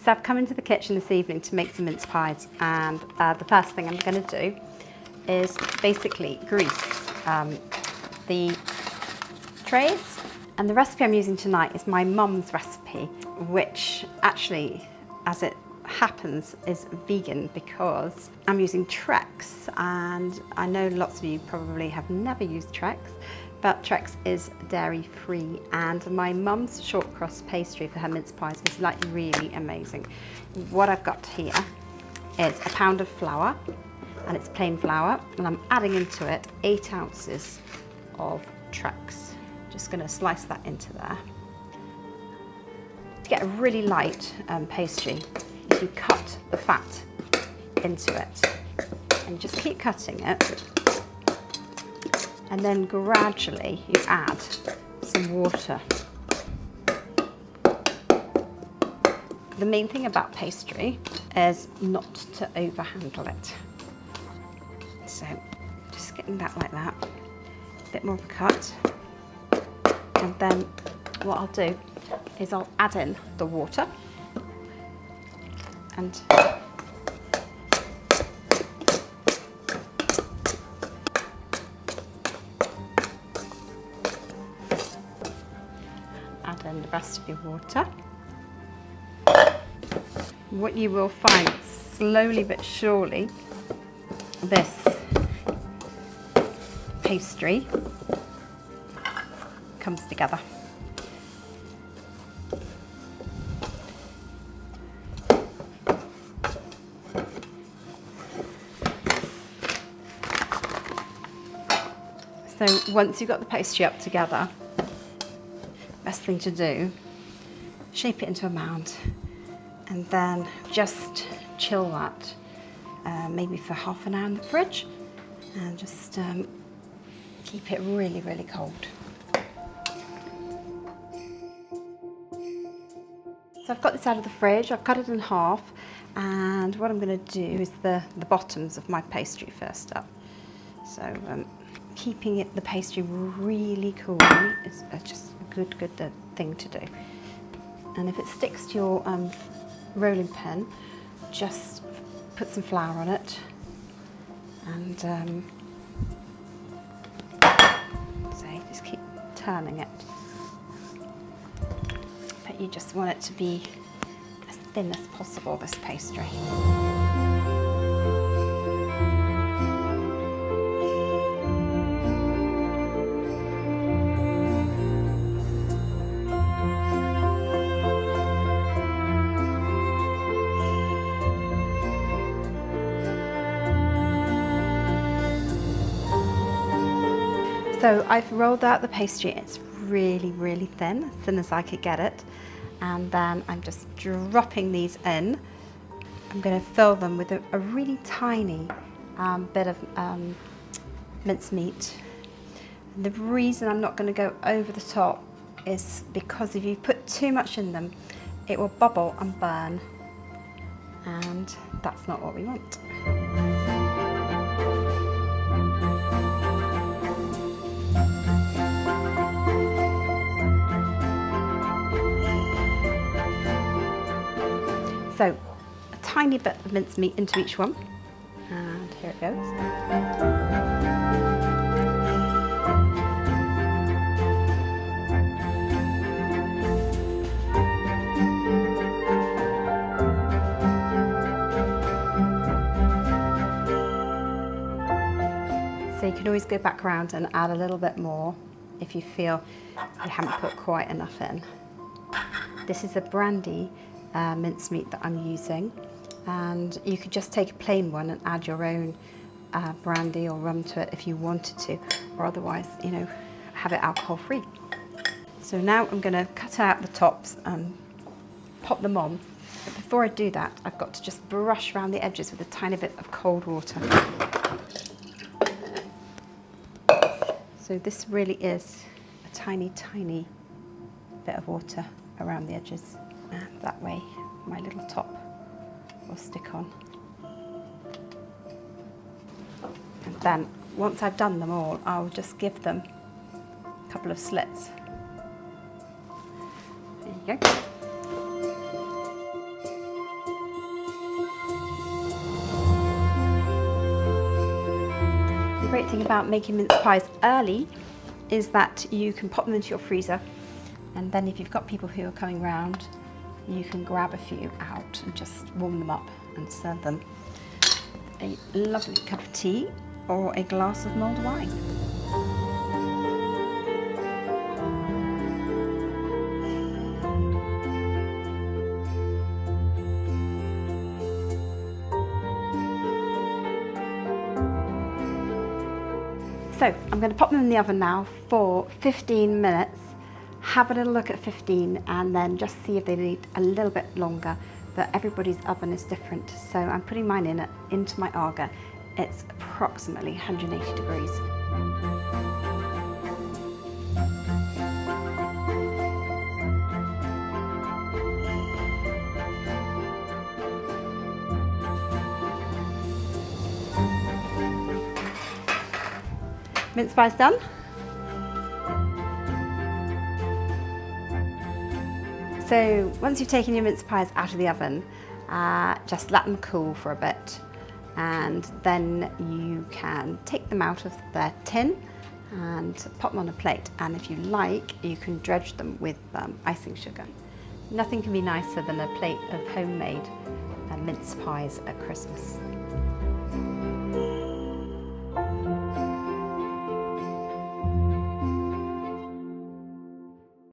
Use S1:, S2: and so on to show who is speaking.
S1: So I've come into the kitchen this evening to make some mince pies, and the first thing I'm going to do is basically grease the trays. And the recipe I'm using tonight is my mum's recipe, which actually, as it happens, is vegan because I'm using Trex, and I know lots of you probably have never used Trex, but Trex is dairy free, and my mum's short crust pastry for her mince pies is like really amazing. What I've got here is a pound of flour, and it's plain flour, and I'm adding into it 8 ounces of Trex. Just going to slice that into there. To get a really light pastry, you cut the fat into it, and just keep cutting it. And then gradually you add some water. The main thing about pastry is not to overhandle it. So just getting that like that, a bit more of a cut. And then what I'll do is I'll add in the water and add in the rest of your water. What you will find slowly but surely, this pastry comes together. So once you've got the pastry up together, best thing to do, shape it into a mound, and then just chill that maybe for half an hour in the fridge, and just keep it really, really cold. So I've got this out of the fridge, I've cut it in half, and what I'm going to do is the bottoms of my pastry first up. So keeping the pastry really cool is just a good thing to do. And if it sticks to your rolling pin, just put some flour on it, and so just keep turning it. But you just want it to be as thin as possible, this pastry. So I've rolled out the pastry. It's really, really thin as I could get it. And then I'm just dropping these in. I'm going to fill them with a really tiny bit of mincemeat. The reason I'm not going to go over the top is because if you put too much in them, it will bubble and burn. And that's not what we want. So a tiny bit of mincemeat into each one, and here it goes. So you can always go back around and add a little bit more if you feel you haven't put quite enough in. This is a brandy mincemeat that I'm using, and you could just take a plain one and add your own brandy or rum to it if you wanted to, or otherwise, you know, have it alcohol free. So now I'm going to cut out the tops and pop them on, but before I do that I've got to just brush around the edges with a tiny bit of cold water. So this really is a tiny bit of water around the edges. And that way my little top will stick on. And then once I've done them all, I'll just give them a couple of slits. There you go. great thing about making mince pies early is that you can pop them into your freezer, and then if you've got people who are coming round, you can grab a few out and just warm them up and serve them a lovely cup of tea or a glass of mulled wine. So I'm going to pop them in the oven now for 15 minutes. Have a little look at 15 and then just see if they need a little bit longer. But everybody's oven is different, so I'm putting mine into my Aga. It's approximately 180 degrees. Mince pie's done. So once you've taken your mince pies out of the oven, just let them cool for a bit, and then you can take them out of their tin and pop them on a plate. And if you like, you can dredge them with icing sugar. Nothing can be nicer than a plate of homemade mince pies at Christmas.